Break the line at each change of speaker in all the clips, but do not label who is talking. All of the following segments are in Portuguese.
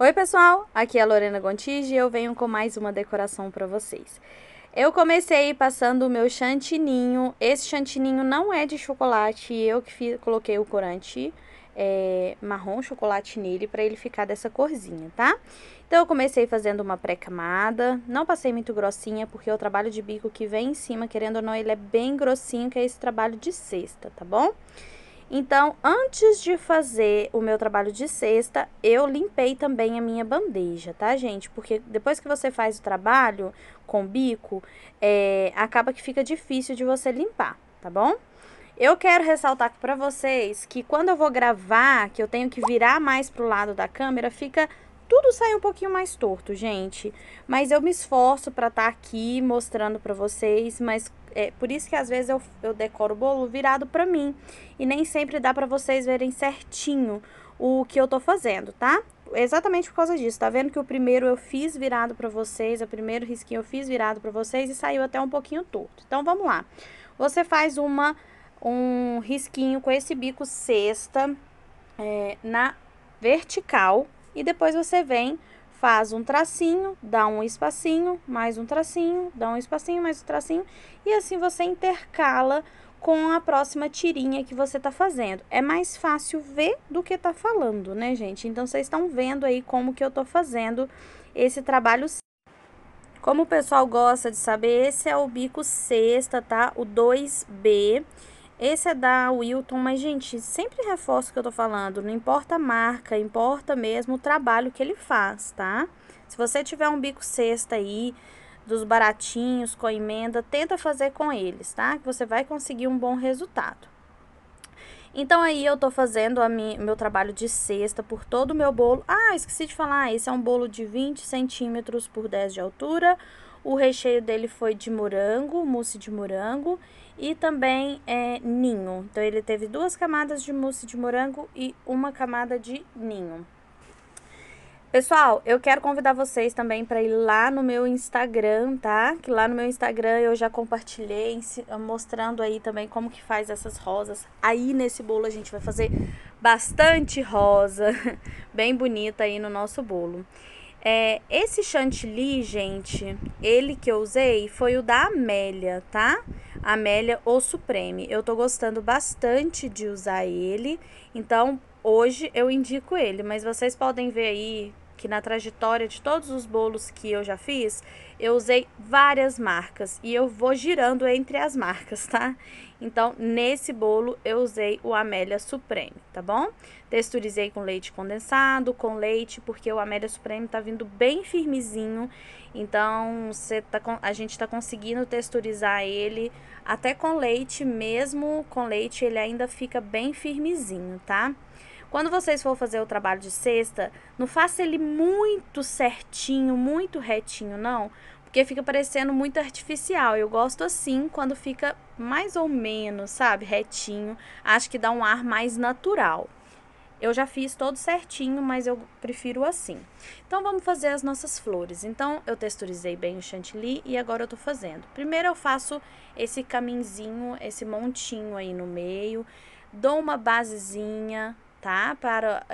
Oi pessoal, aqui é a Lorena Gontijo e eu venho com mais uma decoração para vocês. Eu comecei passando o meu chantininho. Esse chantininho não é de chocolate, eu que coloquei o corante marrom chocolate nele para ele ficar dessa corzinha, tá? Então eu comecei fazendo uma pré-camada, não passei muito grossinha porque o trabalho de bico que vem em cima, querendo ou não, ele é bem grossinho, que é esse trabalho de cesta, tá bom? Então, antes de fazer o meu trabalho de cesta, eu limpei também a minha bandeja, tá, gente? Porque depois que você faz o trabalho com bico, acaba que fica difícil de você limpar, tá bom? Eu quero ressaltar para vocês que quando eu vou gravar, que eu tenho que virar mais pro lado da câmera, tudo sai um pouquinho mais torto, gente. Mas eu me esforço para estar aqui mostrando para vocês, mas é por isso que às vezes eu decoro o bolo virado para mim. E nem sempre dá para vocês verem certinho o que eu tô fazendo, tá? Exatamente por causa disso. Tá vendo que o primeiro eu fiz virado para vocês, o primeiro risquinho eu fiz virado para vocês e saiu até um pouquinho torto. Então vamos lá. Você faz um risquinho com esse bico cesta na vertical e depois você vem, faz um tracinho, dá um espacinho, mais um tracinho, dá um espacinho, mais um tracinho e assim você intercala com a próxima tirinha que você tá fazendo. É mais fácil ver do que tá falando, né, gente? Então vocês estão vendo aí como que eu tô fazendo esse trabalho. Como o pessoal gosta de saber, esse é o bico cesta, tá? O 2B. Esse é da Wilton, mas, gente, sempre reforço o que eu tô falando. Não importa a marca, importa mesmo o trabalho que ele faz, tá? Se você tiver um bico cesta aí, dos baratinhos, com emenda, tenta fazer com eles, tá? Que você vai conseguir um bom resultado. Então, aí eu tô fazendo meu trabalho de cesta por todo o meu bolo. Ah, esqueci de falar, esse é um bolo de 20 centímetros por 10 de altura. O recheio dele foi de morango, mousse de morango e também ninho. Então, ele teve 2 camadas de mousse de morango e 1 camada de ninho. Pessoal, eu quero convidar vocês também para ir lá no meu Instagram, tá? Que lá no meu Instagram eu já compartilhei mostrando aí também como que faz essas rosas. Aí nesse bolo a gente vai fazer bastante rosa, bem bonita aí no nosso bolo. Esse chantilly, gente, ele que eu usei foi o da Amélia, tá? Amélia ou Supreme. Eu tô gostando bastante de usar ele, então hoje eu indico ele, mas vocês podem ver aí que na trajetória de todos os bolos que eu já fiz, eu usei várias marcas e eu vou girando entre as marcas, tá? Então, nesse bolo eu usei o Amélia Supreme, tá bom? Texturizei com leite condensado, com leite, porque o Amélia Supreme tá vindo bem firmezinho. Então, a gente tá conseguindo texturizar ele até com leite, mesmo com leite ele ainda fica bem firmezinho, tá? Quando vocês for fazer o trabalho de cesta, não faça ele muito certinho, muito retinho, não, porque fica parecendo muito artificial. Eu gosto assim, quando fica mais ou menos, sabe, retinho. Acho que dá um ar mais natural. Eu já fiz todo certinho, mas eu prefiro assim. Então, vamos fazer as nossas flores. Então, eu texturizei bem o chantilly e agora eu tô fazendo. Primeiro eu faço esse caminzinho, esse montinho aí no meio. Dou uma basezinha, tá? Para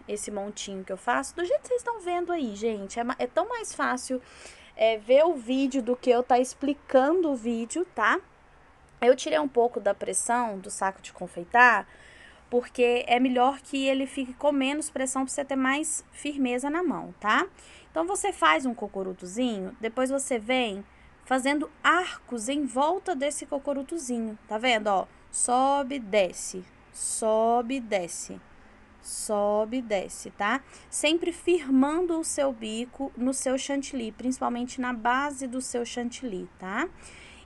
esse montinho que eu faço. Do jeito que vocês estão vendo aí, gente. É tão mais fácil ver o vídeo do que eu tá explicando o vídeo, tá? Eu tirei um pouco da pressão do saco de confeitar, porque é melhor que ele fique com menos pressão para você ter mais firmeza na mão, tá? Então, você faz um cocorutozinho, depois você vem fazendo arcos em volta desse cocorutozinho, tá vendo, ó? Sobe, desce, sobe, desce, sobe, desce, tá? Sempre firmando o seu bico no seu chantilly, principalmente na base do seu chantilly, tá?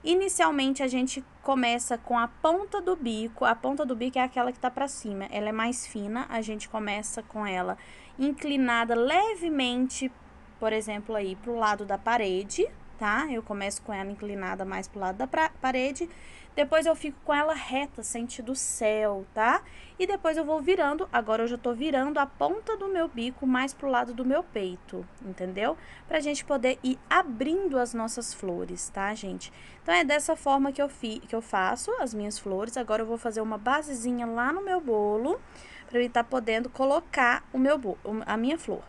Inicialmente, a gente começa com a ponta do bico. A ponta do bico é aquela que tá pra cima. Ela é mais fina. A gente começa com ela inclinada levemente, por exemplo, aí pro lado da parede, tá? Eu começo com ela inclinada mais pro lado da parede. Depois eu fico com ela reta, sentido céu, tá? E depois eu vou virando, agora eu já tô virando a ponta do meu bico mais pro lado do meu peito, entendeu? Pra gente poder ir abrindo as nossas flores, tá, gente? Então, é dessa forma que eu faço as minhas flores. Agora eu vou fazer uma basezinha lá no meu bolo, para eu estar podendo colocar a minha flor.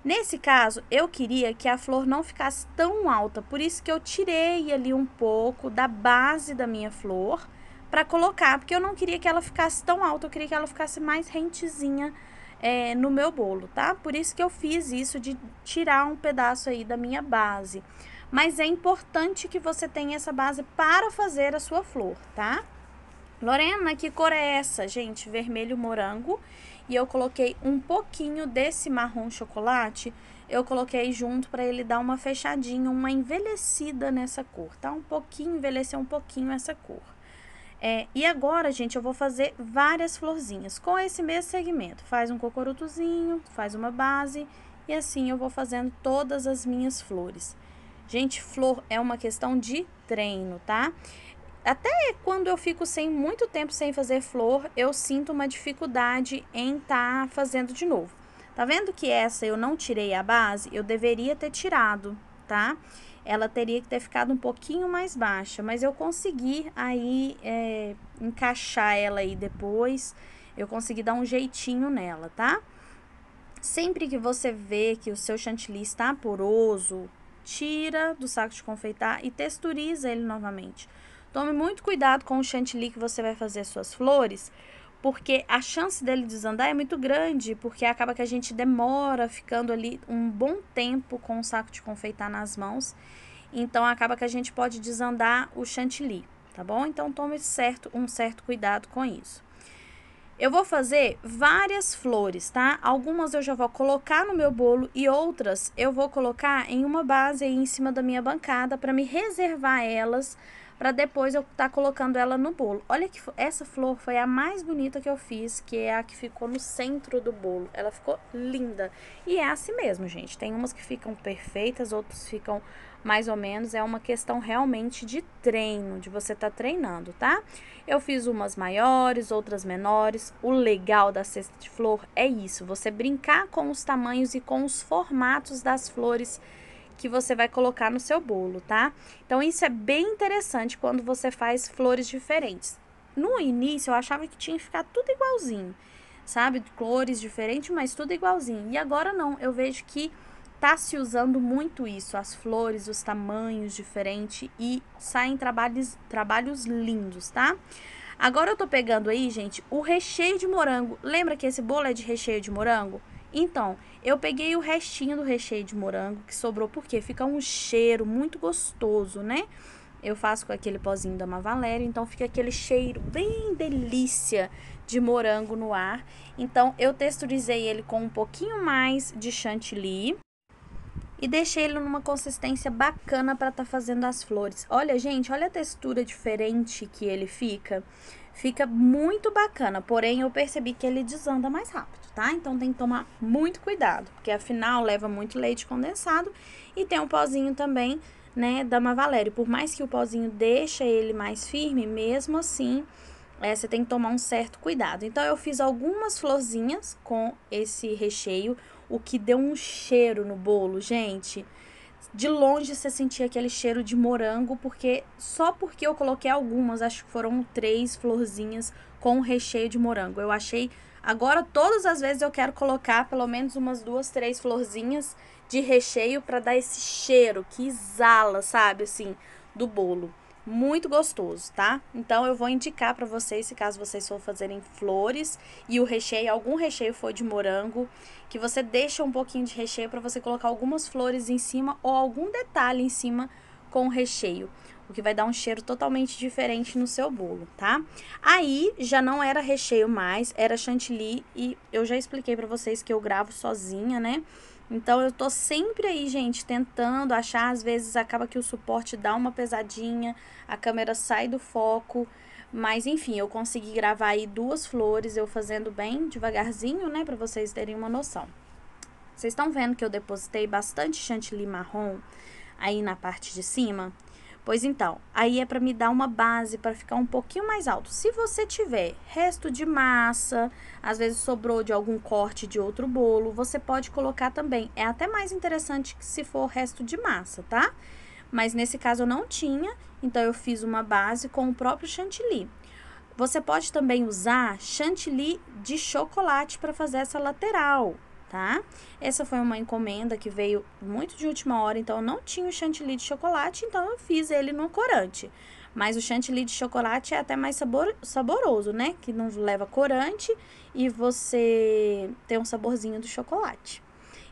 Nesse caso, eu queria que a flor não ficasse tão alta, por isso que eu tirei ali um pouco da base da minha flor para colocar, porque eu não queria que ela ficasse tão alta, eu queria que ela ficasse mais rentezinha no meu bolo, tá? Por isso que eu fiz isso de tirar um pedaço aí da minha base. Mas é importante que você tenha essa base para fazer a sua flor, tá? Lorena, que cor é essa? Gente, vermelho morango. E eu coloquei um pouquinho desse marrom chocolate, eu coloquei junto para ele dar uma fechadinha, uma envelhecida nessa cor, tá? Envelhecer um pouquinho essa cor. E agora, gente, eu vou fazer várias florzinhas com esse mesmo segmento. Faz um cocorutozinho, faz uma base e assim eu vou fazendo todas as minhas flores. Gente, flor é uma questão de treino, tá? Até quando eu fico muito tempo sem fazer flor, eu sinto uma dificuldade em estar fazendo de novo. Tá vendo que essa eu não tirei a base? Eu deveria ter tirado, tá? Ela teria que ter ficado um pouquinho mais baixa, mas eu consegui aí encaixar ela aí depois. Eu consegui dar um jeitinho nela, tá? Sempre que você vê que o seu chantilly está poroso, tira do saco de confeitar e texturiza ele novamente. Tome muito cuidado com o chantilly que você vai fazer suas flores, porque a chance dele desandar é muito grande, porque acaba que a gente demora ficando ali um bom tempo com o saco de confeitar nas mãos, então acaba que a gente pode desandar o chantilly, tá bom? Então tome um certo cuidado com isso. Eu vou fazer várias flores, tá? Algumas eu já vou colocar no meu bolo e outras eu vou colocar em uma base aí em cima da minha bancada para me reservar elas, para depois eu estar colocando ela no bolo. Olha que essa flor foi a mais bonita que eu fiz, que é a que ficou no centro do bolo. Ela ficou linda. E é assim mesmo, gente. Tem umas que ficam perfeitas, outras ficam mais ou menos. É uma questão realmente de treino, de você estar treinando, tá? Eu fiz umas maiores, outras menores. O legal da cesta de flor é isso, você brincar com os tamanhos e com os formatos das flores que você vai colocar no seu bolo, tá? Então, isso é bem interessante quando você faz flores diferentes. No início, eu achava que tinha que ficar tudo igualzinho, sabe? Cores diferentes, mas tudo igualzinho. E agora não, eu vejo que tá se usando muito isso, as flores, os tamanhos diferentes e saem trabalhos lindos, tá? Agora eu tô pegando aí, gente, o recheio de morango. Lembra que esse bolo é de recheio de morango? Então, eu peguei o restinho do recheio de morango que sobrou, porque fica um cheiro muito gostoso, né? Eu faço com aquele pozinho da Mavaléria, então fica aquele cheiro bem delícia de morango no ar. Então, eu texturizei ele com um pouquinho mais de chantilly e deixei ele numa consistência bacana para estar fazendo as flores. Olha, gente, olha a textura diferente que ele fica. Fica muito bacana, porém eu percebi que ele desanda mais rápido, tá? Então tem que tomar muito cuidado, porque afinal leva muito leite condensado e tem um pozinho também, né, da Mavaléria. Por mais que o pozinho deixe ele mais firme, mesmo assim, você tem que tomar um certo cuidado. Então eu fiz algumas florzinhas com esse recheio, o que deu um cheiro no bolo, gente. De longe você sentia aquele cheiro de morango, só porque eu coloquei algumas, acho que foram 3 florzinhas com recheio de morango. Eu achei, agora todas as vezes eu quero colocar pelo menos umas 2, 3 florzinhas de recheio para dar esse cheiro que exala, sabe, assim, do bolo. Muito gostoso, tá? Então eu vou indicar para vocês, se caso vocês for fazerem flores e o recheio, algum recheio for de morango, que você deixa um pouquinho de recheio para você colocar algumas flores em cima ou algum detalhe em cima com o recheio, o que vai dar um cheiro totalmente diferente no seu bolo, tá? Aí já não era recheio mais, era chantilly e eu já expliquei para vocês que eu gravo sozinha, né? Então, eu tô sempre aí, gente, tentando achar, às vezes acaba que o suporte dá uma pesadinha, a câmera sai do foco, mas enfim, eu consegui gravar aí 2 flores, eu fazendo bem devagarzinho, né, pra vocês terem uma noção. Vocês estão vendo que eu depositei bastante chantilly marrom aí na parte de cima? Pois então, aí é para me dar uma base para ficar um pouquinho mais alto. Se você tiver resto de massa, às vezes sobrou de algum corte de outro bolo, você pode colocar também. É até mais interessante que se for resto de massa, tá? Mas nesse caso eu não tinha, então eu fiz uma base com o próprio chantilly. Você pode também usar chantilly de chocolate para fazer essa lateral, tá? Essa foi uma encomenda que veio muito de última hora, então eu não tinha o chantilly de chocolate, então eu fiz ele no corante. Mas o chantilly de chocolate é até mais saboroso, né? Que não leva corante e você tem um saborzinho do chocolate.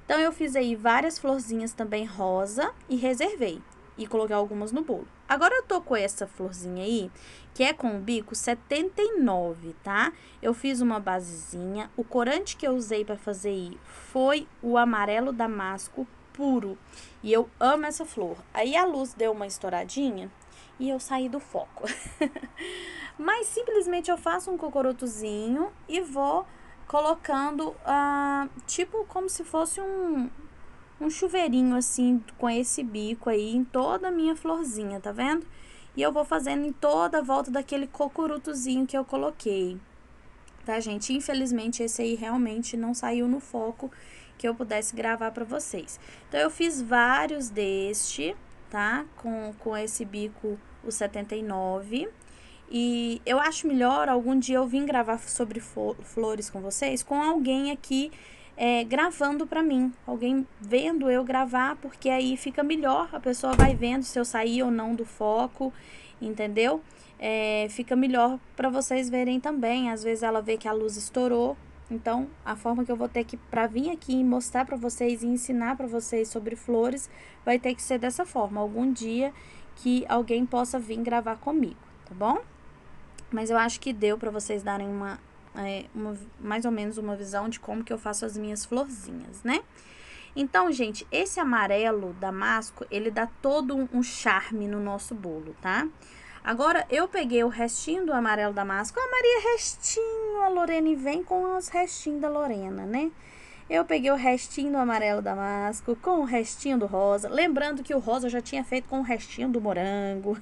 Então, eu fiz aí várias florzinhas também rosa e reservei. E coloquei algumas no bolo. Agora, eu tô com essa florzinha aí, que é com o bico 79, tá? Eu fiz uma basezinha. O corante que eu usei pra fazer aí foi o amarelo damasco puro. E eu amo essa flor. Aí, a luz deu uma estouradinha e eu saí do foco. Mas, simplesmente, eu faço um cocorotozinho e vou colocando, tipo, como se fosse um chuveirinho, assim, com esse bico aí, em toda a minha florzinha, tá vendo? E eu vou fazendo em toda a volta daquele cocurutozinho que eu coloquei, tá, gente? Infelizmente, esse aí realmente não saiu no foco que eu pudesse gravar pra vocês. Então, eu fiz vários deste, tá? Com esse bico, o 79. E eu acho melhor algum dia eu vir gravar sobre flores com vocês, com alguém aqui gravando pra mim, alguém vendo eu gravar, porque aí fica melhor, a pessoa vai vendo se eu sair ou não do foco, entendeu? Fica melhor pra vocês verem também, às vezes ela vê que a luz estourou, então a forma que eu vou ter que, pra vir aqui e mostrar pra vocês e ensinar pra vocês sobre flores, vai ter que ser dessa forma, algum dia que alguém possa vir gravar comigo, tá bom? Mas eu acho que deu pra vocês darem mais ou menos uma visão de como que eu faço as minhas florzinhas, né? Então, gente, esse amarelo damasco, ele dá todo um charme no nosso bolo, tá? Agora, eu peguei o restinho do amarelo damasco. A Maria, restinho, a Lorena vem com os restinhos da Lorena, né? Eu peguei o restinho do amarelo damasco com o restinho do rosa. Lembrando que o rosa eu já tinha feito com o restinho do morango,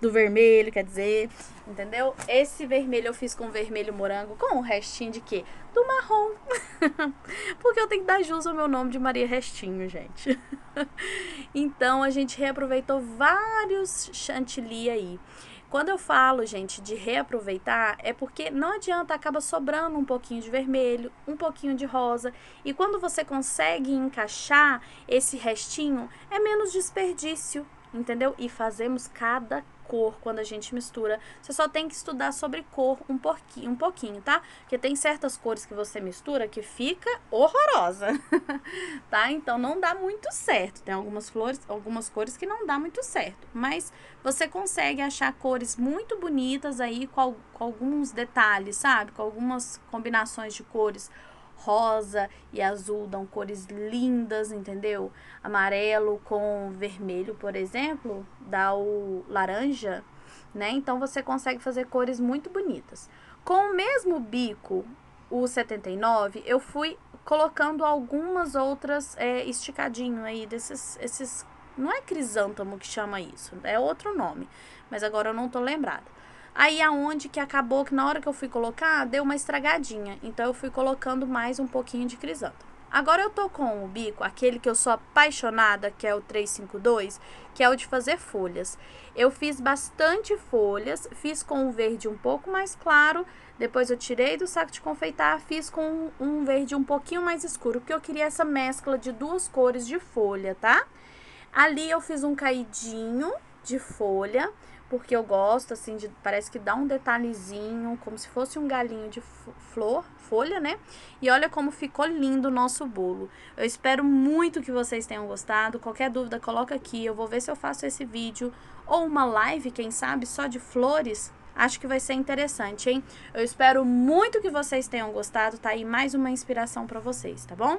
do vermelho, quer dizer, entendeu? Esse vermelho eu fiz com vermelho morango, com o restinho de quê? Do marrom. Porque eu tenho que dar jus ao meu nome de Maria Restinho, gente. Então, a gente reaproveitou vários chantilly aí. Quando eu falo, gente, de reaproveitar, é porque não adianta, acaba sobrando um pouquinho de vermelho, um pouquinho de rosa. E quando você consegue encaixar esse restinho, é menos desperdício, entendeu? E fazemos cada cor quando a gente mistura. Você só tem que estudar sobre cor um pouquinho, tá? Porque tem certas cores que você mistura que fica horrorosa, tá? Então não dá muito certo. Tem algumas cores que não dá muito certo, mas você consegue achar cores muito bonitas aí com alguns detalhes, sabe? Com algumas combinações de cores. Rosa e azul dão cores lindas, entendeu? Amarelo com vermelho, por exemplo, dá o laranja, né? Então, você consegue fazer cores muito bonitas. Com o mesmo bico, o 79, eu fui colocando algumas outras esticadinho aí, esses... Não é crisântemo que chama isso, é outro nome, mas agora eu não tô lembrada. Aí, aonde que acabou que na hora que eu fui colocar, deu uma estragadinha. Então, eu fui colocando mais um pouquinho de crisântemo. Agora, eu tô com o bico, aquele que eu sou apaixonada, que é o 352, que é o de fazer folhas. Eu fiz bastante folhas, fiz com um verde um pouco mais claro, depois eu tirei do saco de confeitar, fiz com um verde um pouquinho mais escuro, porque eu queria essa mescla de duas cores de folha, tá? Ali, eu fiz um caidinho de folha, porque eu gosto, assim, parece que dá um detalhezinho, como se fosse um galinho de folha, né? E olha como ficou lindo o nosso bolo. Eu espero muito que vocês tenham gostado. Qualquer dúvida, coloca aqui. Eu vou ver se eu faço esse vídeo ou uma live, quem sabe, só de flores. Acho que vai ser interessante, hein? Eu espero muito que vocês tenham gostado. Tá aí mais uma inspiração pra vocês, tá bom?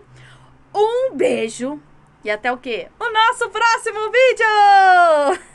Um beijo e até o quê? O nosso próximo vídeo!